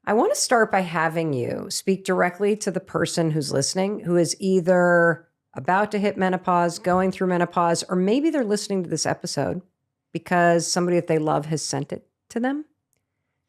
I want to start by having you speak directly to the person who's listening, who is either about to hit menopause, going through menopause, or maybe they're listening to this episode because somebody that they love has sent it to them.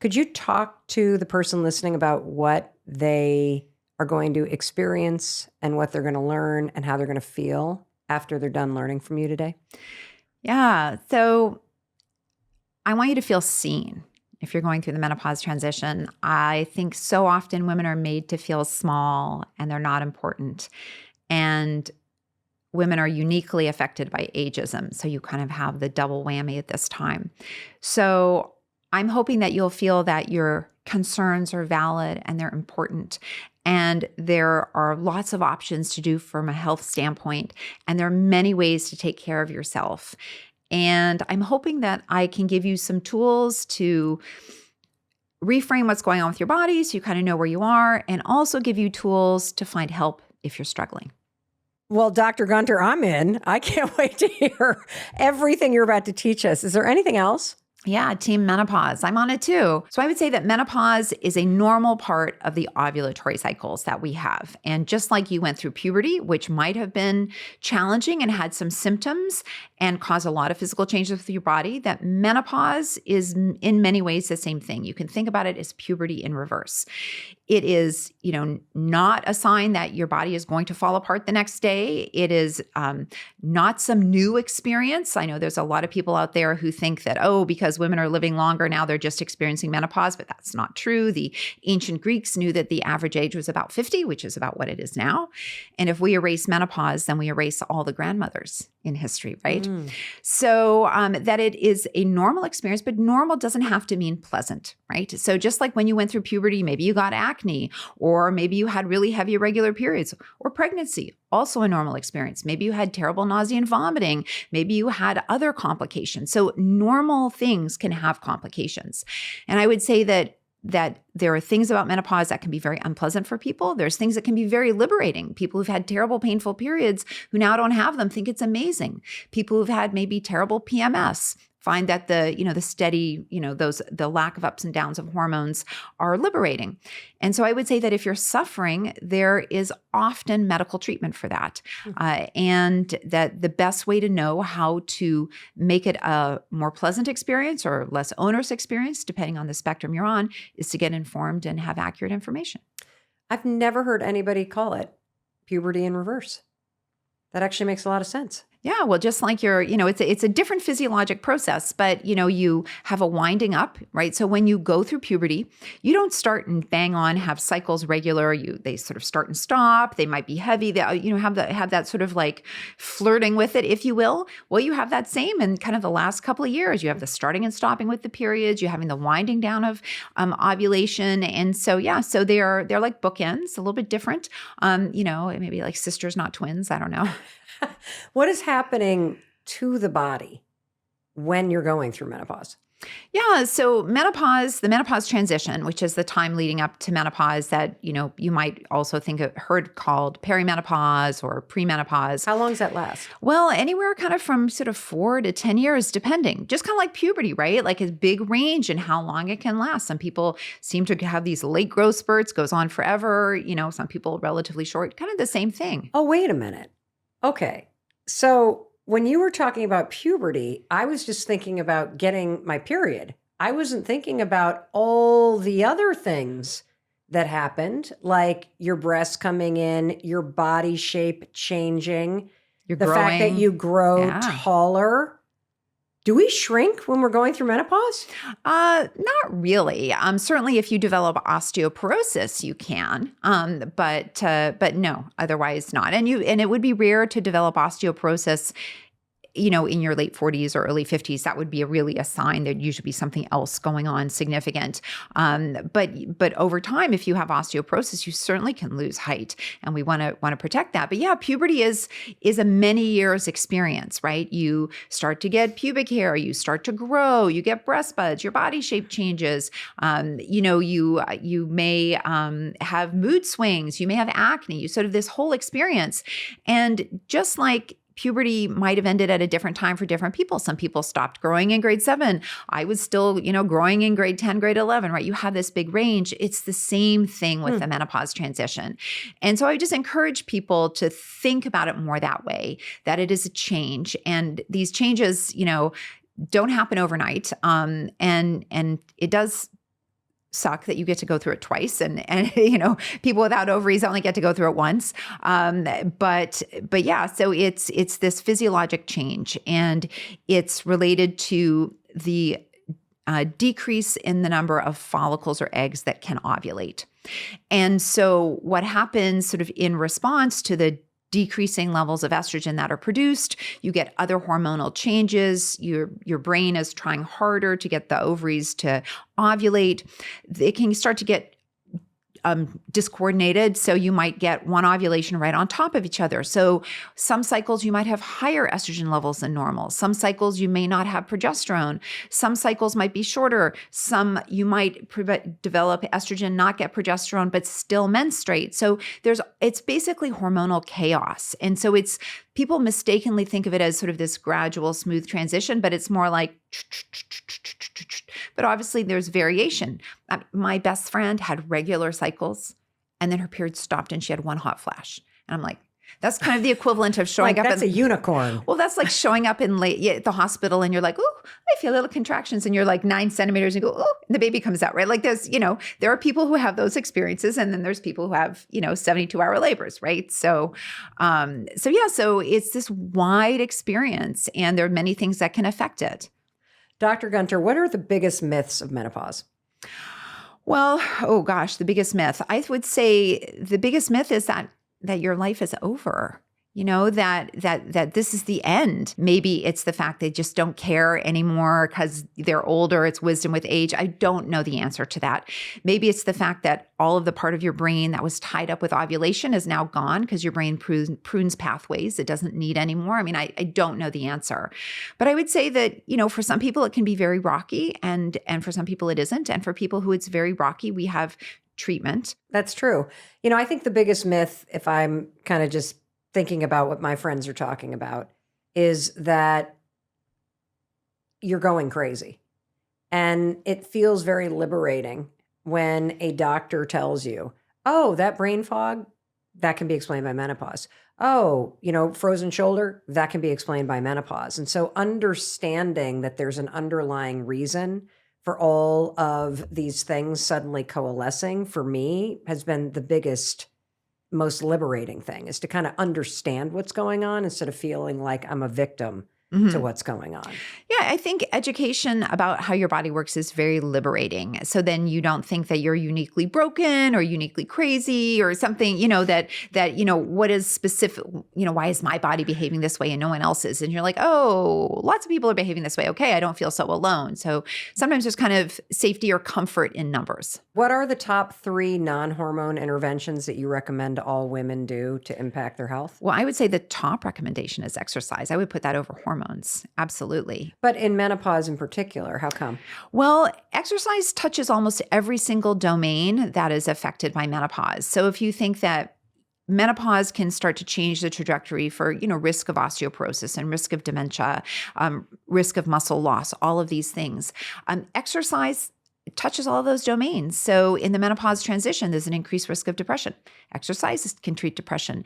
Could you talk to the person listening about what they are going to experience and what they're going to learn and how they're going to feel after they're done learning from you today? Yeah. So I want you to feel seen if you're going through the menopause transition. I think so often women are made to feel small and they're not important. And women are uniquely affected by ageism. So you kind of have the double whammy at this time. So I'm hoping that you'll feel that your concerns are valid and they're important. And there are lots of options to do from a health standpoint. And there are many ways to take care of yourself. And I'm hoping that I can give you some tools to reframe what's going on with your body so you kind of know where you are, and also give you tools to find help if you're struggling. Well, Dr. Gunter, I'm in. I can't wait to hear everything you're about to teach us. Is there anything else? Yeah, team menopause. I'm on it too. So I would say that menopause is a normal part of the ovulatory cycles that we have. And just like you went through puberty, which might have been challenging and had some symptoms and caused a lot of physical changes with your body, that menopause is in many ways the same thing. You can think about it as puberty in reverse. It is, not a sign that your body is going to fall apart the next day. It is not some new experience. I know there's a lot of people out there who think that, because women are living longer now, they're just experiencing menopause, but that's not true. The ancient Greeks knew that the average age was about 50, which is about what it is now. And if we erase menopause, then we erase all the grandmothers in history, right? So that it is a normal experience, but normal doesn't have to mean pleasant, right? So just like when you went through puberty, maybe you got acne, or maybe you had really heavy irregular periods, or pregnancy, also a normal experience. Maybe you had terrible nausea and vomiting. Maybe you had other complications. So normal things can have complications. And I would say that there are things about menopause that can be very unpleasant for people. There's things that can be very liberating. People who've had terrible, painful periods who now don't have them think it's amazing. People who've had maybe terrible PMS find that the steady, the lack of ups and downs of hormones are liberating. And so I would say that if you're suffering, there is often medical treatment for that. And that the best way to know how to make it a more pleasant experience or less onerous experience, depending on the spectrum you're on, is to get informed and have accurate information. I've never heard anybody call it puberty in reverse. That actually makes a lot of sense. Yeah, well, just like it's a different physiologic process, but you have a winding up, right? So when you go through puberty, you don't start and bang on, have cycles regular. They sort of start and stop. They might be heavy. They have that sort of like flirting with it, if you will. Well, you have that same in kind of the last couple of years. You have the starting and stopping with the periods. You're having the winding down of ovulation, and so so they're like bookends, a little bit different. Maybe like sisters, not twins. I don't know. What is happening to the body when you're going through menopause? Yeah. So the menopause transition, which is the time leading up to menopause that, you might also heard called perimenopause or premenopause. How long does that last? Well, anywhere kind of from sort of 4 to 10 years, depending. Just kind of like puberty, right? Like a big range in how long it can last. Some people seem to have these late growth spurts, goes on forever. Some people relatively short, kind of the same thing. Oh, wait a minute. Okay. So when you were talking about puberty, I was just thinking about getting my period. I wasn't thinking about all the other things that happened, like your breasts coming in, your body shape changing, the fact that you grow taller. Do we shrink when we're going through menopause? Not really. Certainly if you develop osteoporosis, you can, but no, otherwise not. And it would be rare to develop osteoporosis in your late 40s or early 50s. That would be really a sign. There'd usually be something else going on significant. But over time, if you have osteoporosis, you certainly can lose height, and we want to protect that. But yeah, puberty is a many years experience, right? You start to get pubic hair, you start to grow, you get breast buds, your body shape changes. You may have mood swings, you may have acne, you sort of this whole experience. And just like puberty might have ended at a different time for different people. Some people stopped growing in grade 7. I was still, growing in grade 10, grade 11, right? You have this big range. It's the same thing with the menopause transition. And so I just encourage people to think about it more that way, that it is a change. And these changes, don't happen overnight. And it does suck that you get to go through it twice, and people without ovaries only get to go through it once. But yeah, so it's this physiologic change, and it's related to the decrease in the number of follicles or eggs that can ovulate. And so what happens sort of in response to the decreasing levels of estrogen that are produced, you get other hormonal changes. Your brain is trying harder to get the ovaries to ovulate. It can start to get discoordinated. So you might get one ovulation right on top of each other. So some cycles you might have higher estrogen levels than normal. Some cycles you may not have progesterone. Some cycles might be shorter. Some you might develop estrogen, not get progesterone, but still menstruate. So it's basically hormonal chaos. And so people mistakenly think of it as sort of this gradual, smooth transition, but it's more like, but obviously there's variation. My best friend had regular cycles, and then her period stopped and she had one hot flash. And I'm like, that's kind of the equivalent of showing up. That's a unicorn. Well, that's like showing up at the hospital and you're like, oh, I feel little contractions. And you're like 9 centimeters and you go, oh, and the baby comes out, right? Like there are people who have those experiences, and then there's people who have, 72-hour labors, right? So it's this wide experience, and there are many things that can affect it. Dr. Gunter, what are the biggest myths of menopause? Well, oh gosh, the biggest myth. I would say the biggest myth is that your life is over. That this is the end. Maybe it's the fact they just don't care anymore because they're older. It's wisdom with age. I don't know the answer to that. Maybe it's the fact that all of the part of your brain that was tied up with ovulation is now gone because your brain prunes pathways. It doesn't need anymore. I mean, I don't know the answer. But I would say that, for some people it can be very rocky, and for some people it isn't. And for people who it's very rocky, we have treatment. That's true. I think the biggest myth, if I'm kind of just thinking about what my friends are talking about, is that you're going crazy. And it feels very liberating when a doctor tells you, oh, that brain fog, that can be explained by menopause. Oh, frozen shoulder, that can be explained by menopause. And so understanding that there's an underlying reason for all of these things suddenly coalescing, for me, has been the biggest, most liberating thing, is to kind of understand what's going on instead of feeling like I'm a victim to what's going on. Yeah, I think education about how your body works is very liberating. So then you don't think that you're uniquely broken or uniquely crazy or something, that what is specific, why is my body behaving this way and no one else's? And you're like, oh, lots of people are behaving this way. Okay, I don't feel so alone. So sometimes there's kind of safety or comfort in numbers. What are the top 3 non-hormone interventions that you recommend all women do to impact their health? Well, I would say the top recommendation is exercise. I would put that over hormones. Absolutely. But in menopause in particular, how come? Well, exercise touches almost every single domain that is affected by menopause. So if you think that menopause can start to change the trajectory for, risk of osteoporosis and risk of dementia, risk of muscle loss, all of these things, exercise touches all of those domains. So in the menopause transition, there's an increased risk of depression. Exercise can treat depression.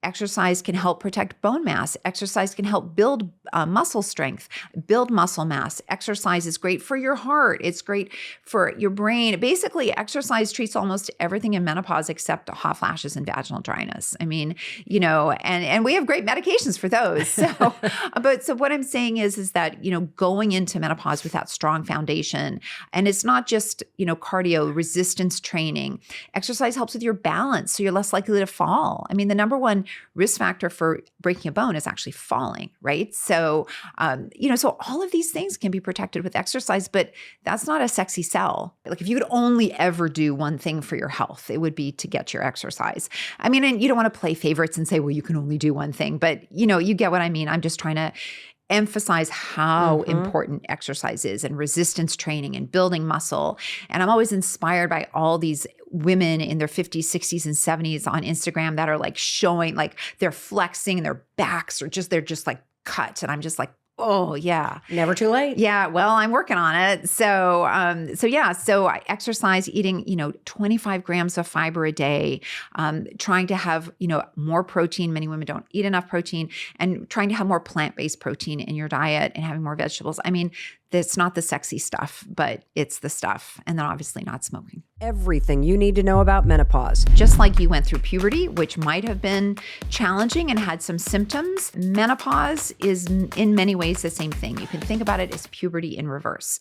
Exercise can help protect bone mass. Exercise can help build muscle strength, build muscle mass. Exercise is great for your heart. It's great for your brain. Basically, exercise treats almost everything in menopause except hot flashes and vaginal dryness. I mean, and we have great medications for those. So, so what I'm saying is that, going into menopause with that strong foundation, and it's not just, cardio, resistance training. Exercise helps with your balance, so you're less likely to fall. I mean, the number one risk factor for breaking a bone is actually falling, right? So, so all of these things can be protected with exercise, but that's not a sexy sell. Like if you could only ever do one thing for your health, it would be to get your exercise. I mean, and you don't want to play favorites and say, well, you can only do one thing, but you get what I mean. I'm just trying to emphasize how important exercise is, and resistance training and building muscle. And I'm always inspired by all these women in their 50s, 60s, and 70s on Instagram that are like showing, like they're flexing and their backs are they're just like cut. And I'm just like, oh yeah. Never too late. Yeah. Well, I'm working on it. So I exercise, eating, 25 grams of fiber a day, trying to have, more protein. Many women don't eat enough protein, and trying to have more plant-based protein in your diet and having more vegetables. I mean, that's not the sexy stuff, but it's the stuff. And then obviously not smoking. Everything you need to know about menopause. Just like you went through puberty, which might have been challenging and had some symptoms, menopause is in many ways the same thing. You can think about it as puberty in reverse.